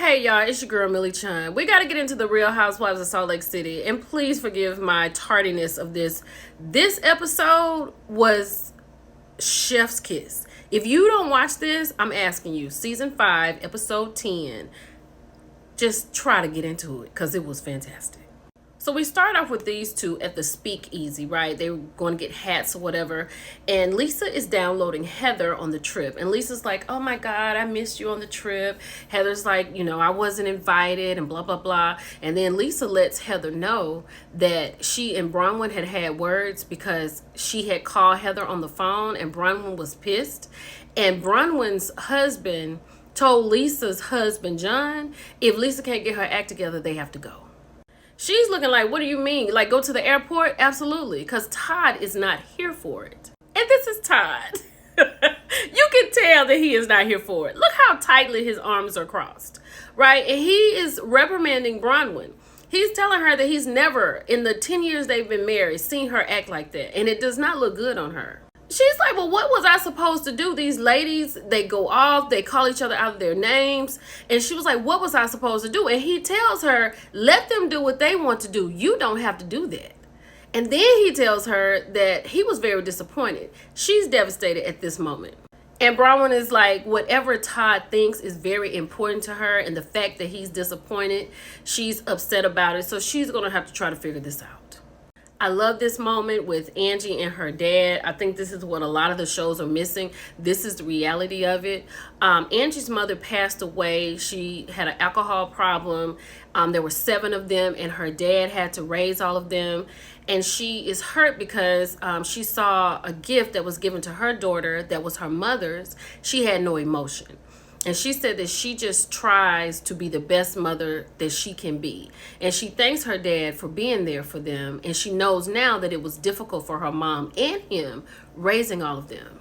Hey y'all, it's your girl Millie Chun. We got to get into the Real Housewives of Salt Lake City, and please forgive my tardiness of this. This episode was chef's kiss. If you don't watch this, I'm asking you, season 5, episode 10, just try to get into it because it was fantastic. So we start off with these two at the speakeasy, right? They were going to get hats or whatever. And Lisa is downloading Heather on the trip. And Lisa's like, oh my God, I missed you on the trip. Heather's like, I wasn't invited and blah, blah, blah. And then Lisa lets Heather know that she and Bronwyn had words because she had called Heather on the phone and Bronwyn was pissed. And Bronwyn's husband told Lisa's husband, John, if Lisa can't get her act together, they have to go. She's looking like, what do you mean? Like, go to the airport? Absolutely, because Todd is not here for it. And this is Todd. You can tell that he is not here for it. Look how tightly his arms are crossed, right? And he is reprimanding Bronwyn. He's telling her that he's never, in the 10 years they've been married, seen her act like that. And it does not look good on her. She's like, well, what was I supposed to do? These ladies, they go off, they call each other out of their names. And she was like, what was I supposed to do? And he tells her, let them do what they want to do. You don't have to do that. And then he tells her that he was very disappointed. She's devastated at this moment. And Bronwyn is like, whatever Todd thinks is very important to her. And the fact that he's disappointed, she's upset about it. So she's going to have to try to figure this out. I love this moment with Angie and her dad. I think this is what a lot of the shows are missing. This is the reality of it. Angie's mother passed away. She had an alcohol problem. There were 7 of them, and her dad had to raise all of them. And she is hurt because she saw a gift that was given to her daughter that was her mother's. She had no emotion. And she said that she just tries to be the best mother that she can be. And she thanks her dad for being there for them. And she knows now that it was difficult for her mom and him raising all of them.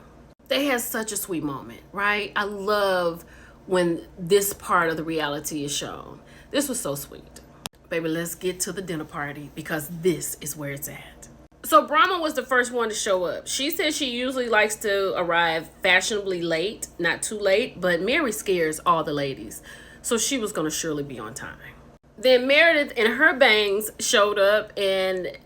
They had such a sweet moment, right? I love when this part of the reality is shown. This was so sweet. Baby, let's get to the dinner party because this is where it's at. So Brahma was the first one to show up. She said she usually likes to arrive fashionably late, not too late, but Mary scares all the ladies. So she was going to surely be on time. Then Meredith and her bangs showed up, and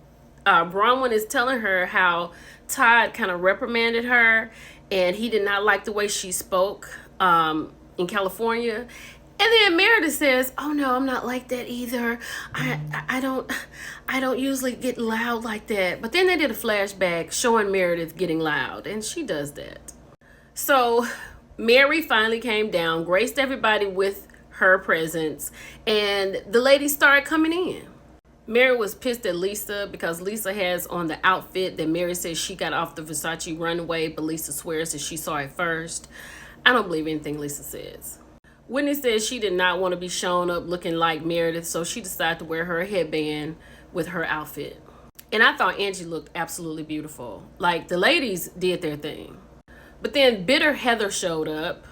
Bronwyn is telling her how Todd kind of reprimanded her and he did not like the way she spoke in California. And then Meredith says, oh no, I'm not like that either. I don't usually get loud like that. But then they did a flashback showing Meredith getting loud, and she does that. So Mary finally came down, graced everybody with her presence, and the ladies started coming in. Mary was pissed at Lisa because Lisa has on the outfit that Mary says she got off the Versace runway, but Lisa swears that she saw it first. I don't believe anything Lisa says. Whitney says she did not want to be shown up looking like Meredith, so she decided to wear her headband with her outfit. And I thought Angie looked absolutely beautiful. Like, the ladies did their thing. But then bitter Heather showed up,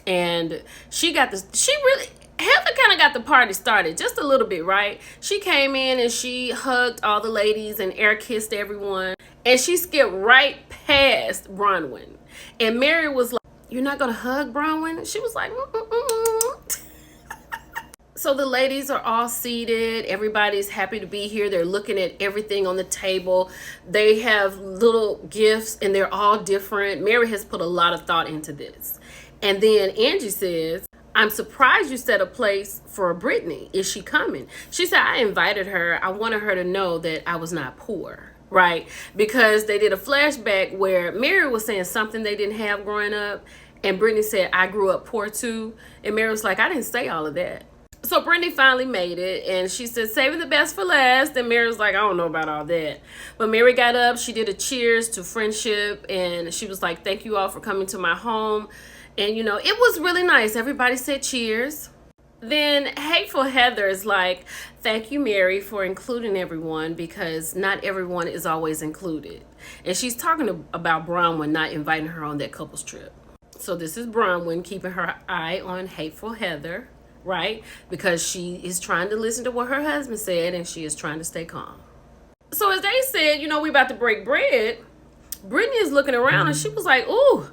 and Heather kind of got the party started just a little bit, right? She came in and she hugged all the ladies and air kissed everyone. And she skipped right past Bronwyn. And Mary was like, you're not going to hug Bronwyn? She was like, So the ladies are all seated. Everybody's happy to be here. They're looking at everything on the table. They have little gifts and they're all different. Mary has put a lot of thought into this. And then Angie says, I'm surprised you set a place for Brittany. Is she coming? She said, I invited her. I wanted her to know that I was not poor. Right? Because they did a flashback where Mary was saying something they didn't have growing up. And Brittany said, I grew up poor too. And Mary was like, I didn't say all of that. So Brittany finally made it. And she said, saving the best for last. And Mary was like, I don't know about all that. But Mary got up. She did a cheers to friendship. And she was like, thank you all for coming to my home. And, it was really nice. Everybody said cheers. Then Hateful Heather is like, thank you, Mary, for including everyone because not everyone is always included. And she's talking about Bronwyn not inviting her on that couple's trip. So this is Bronwyn keeping her eye on Hateful Heather, right? Because she is trying to listen to what her husband said and she is trying to stay calm. So as they said, we about to break bread. Brittany is looking around and she was like, ooh,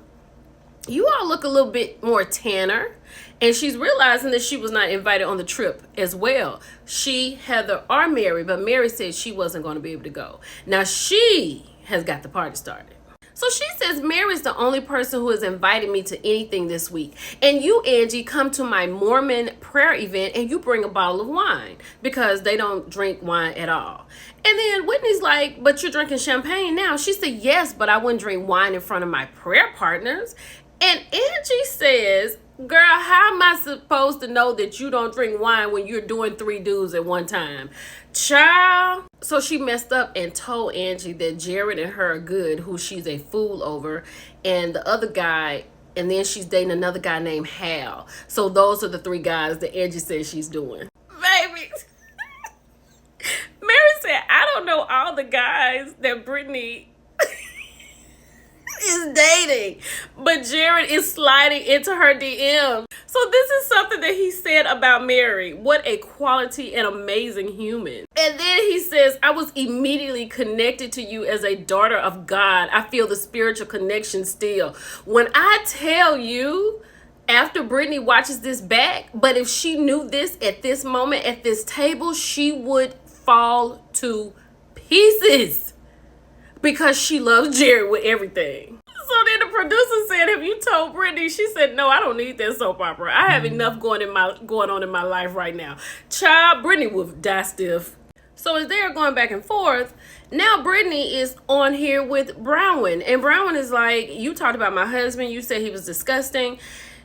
you all look a little bit more tanner. And she's realizing that she was not invited on the trip as well. She, Heather, are Mary, but Mary said she wasn't going to be able to go. Now she has got the party started. So she says, Mary's the only person who has invited me to anything this week. And you, Angie, come to my Mormon prayer event and you bring a bottle of wine because they don't drink wine at all. And then Whitney's like, but you're drinking champagne now. She said, yes, but I wouldn't drink wine in front of my prayer partners. And Angie says, girl, how am I supposed to know that you don't drink wine when you're doing 3 dudes at one time? Child. So she messed up and told Angie that Jared and her are good, who she's a fool over, and the other guy, and then she's dating another guy named Hal. So those are the 3 guys that Angie says she's doing. Baby. Mary said, I don't know all the guys that Brittany is dating, but Jared is sliding into her DM. So this is something that he said about Mary. What a quality and amazing human. And then he says, I was immediately connected to you as a daughter of God. I feel the spiritual connection still. When I tell you, after Brittany watches this back, but if she knew this at this moment at this table, she would fall to pieces because she loves Jared with everything. So then the producer said, have you told Brittany? She said, no, I don't need that soap opera. I have enough going on in my life right now. Child, Brittany would die stiff. So as they're going back and forth, now Brittany is on here with Brownwyn. And Brownwyn is like, you talked about my husband. You said he was disgusting.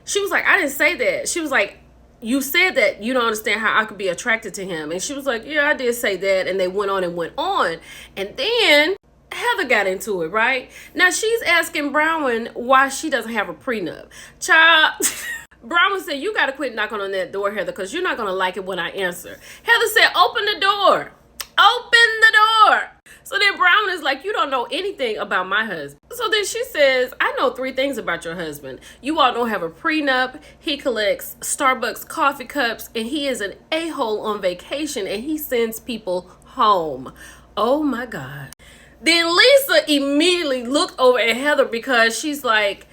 She was like, I didn't say that. She was like, you said that you don't understand how I could be attracted to him. And she was like, yeah, I did say that. And they went on and went on. And then Heather got into it, right? Now she's asking Brownwyn why she doesn't have a prenup. Child, Brownwyn said, you got to quit knocking on that door, Heather, because you're not going to like it when I answer. Heather said, open the door. Open the door. So then Brownwyn is like, you don't know anything about my husband. So then she says, I know 3 things about your husband. You all don't have a prenup. He collects Starbucks coffee cups, and he is an a-hole on vacation, and he sends people home. Oh my God. Then Lisa immediately looked over at Heather because she's like,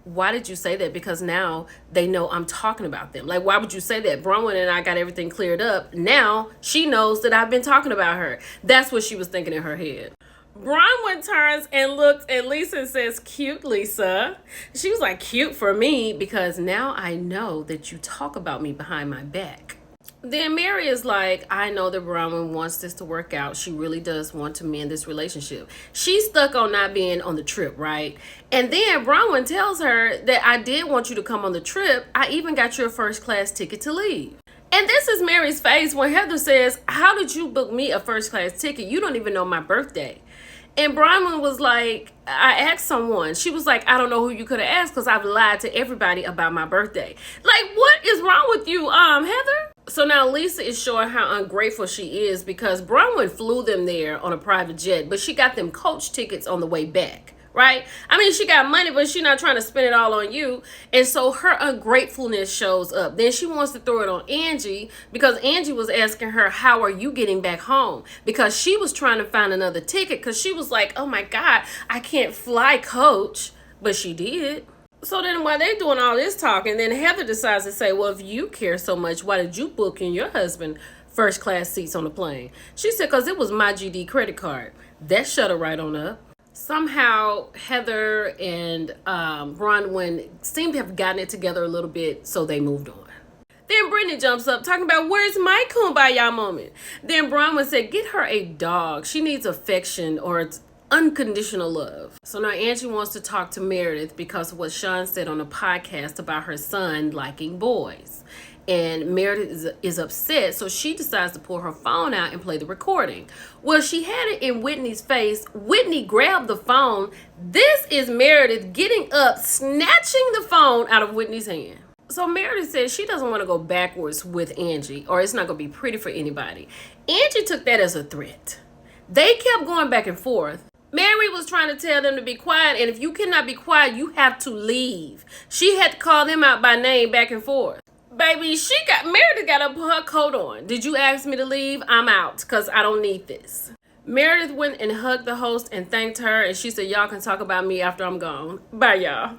why did you say that? Because now they know I'm talking about them. Like, why would you say that? Bronwyn and I got everything cleared up. Now she knows that I've been talking about her. That's what she was thinking in her head. Bronwyn turns and looks at Lisa and says, cute, Lisa. She was like, cute for me because now I know that you talk about me behind my back. Then Mary is like, I know that Bronwyn wants this to work out. She really does want to mend this relationship. She's stuck on not being on the trip, right? And then Bronwyn tells her that I did want you to come on the trip. I even got you a first class ticket to leave. And this is Mary's face when Heather says, how did you book me a first class ticket? You don't even know my birthday. And Bronwyn was like, I asked someone. She was like, I don't know who you could have asked because I've lied to everybody about my birthday. Like, what is wrong with you, Heather? So now Lisa is showing how ungrateful she is because Bronwyn flew them there on a private jet, but she got them coach tickets on the way back, right? I mean, she got money, but she's not trying to spend it all on you. And so her ungratefulness shows up. Then she wants to throw it on Angie because Angie was asking her, how are you getting back home? Because she was trying to find another ticket because she was like, oh my God, I can't fly coach. But she did. So then while they're doing all this talking, then Heather decides to say, well, if you care so much, why did you book in your husband first class seats on the plane? She said, because it was my GD credit card. That shut her right on up. Somehow Heather and Bronwyn seem to have gotten it together a little bit, so they moved on. Then Brittany jumps up talking about, where's my kumbaya moment? Then Bronwyn said, get her a dog. She needs affection or it's unconditional love. So now Angie wants to talk to Meredith because of what Sean said on a podcast about her son liking boys. And Meredith is upset, so she decides to pull her phone out and play the recording. Well, she had it in Whitney's face. Whitney grabbed the phone. This is Meredith getting up, snatching the phone out of Whitney's hand. So Meredith says she doesn't want to go backwards with Angie, or it's not going to be pretty for anybody. Angie took that as a threat. They kept going back and forth. Mary was trying to tell them to be quiet, and if you cannot be quiet, you have to leave. She had to call them out by name back and forth. Baby, Meredith got to put her coat on. Did you ask me to leave? I'm out because I don't need this. Meredith went and hugged the host and thanked her, and she said, y'all can talk about me after I'm gone. Bye, y'all.